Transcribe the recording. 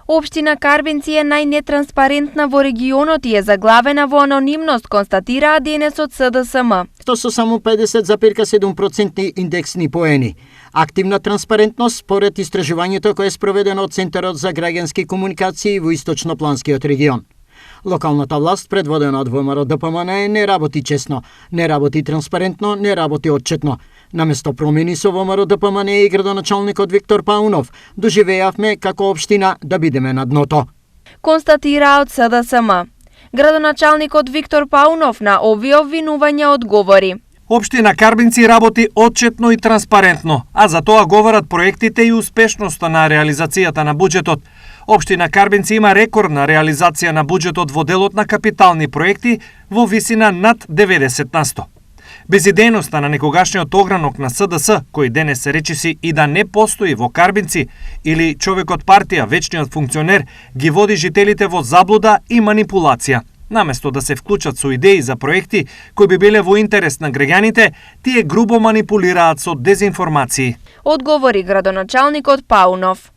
Општина Карбинци е најнетранспарентна во регионот и е заглавена во анонимност, констатираа денес од СДСМ. То со само 50,7% индексни поени. Активна транспарентност според истражувањето кое е спроведено од Центарот за граѓански комуникации во Источнопланскиот регион. Локалната власт, предводена од ВМРО ДПМН, не работи честно, не работи транспарентно, не работи отчетно. Наместо промени со ВМРО ДПМН и градоначалникот Виктор Паунов, доживеавме како општина да бидеме на дното. Констатира од СДСМ. Градоначалникот Виктор Паунов на овие обвинувања одговори. Општина Карбинци работи отчетно и транспарентно, а за тоа говорат проектите и успешноста на реализацијата на буџетот. Општина Карбинци има рекордна реализација на буџетот во делот на капитални проекти во висина над 90%. Безидејноста на некогашниот огранок на СДС, кој денес се речиси и да не постои во Карбинци, или човекот партија, вечниот функционер, ги води жителите во заблуда и манипулација. Наместо да се вклучат со идеи за проекти кои би биле во интерес на граѓаните, тие грубо манипулираат со дезинформации. Одговори градоначалникот Паунов.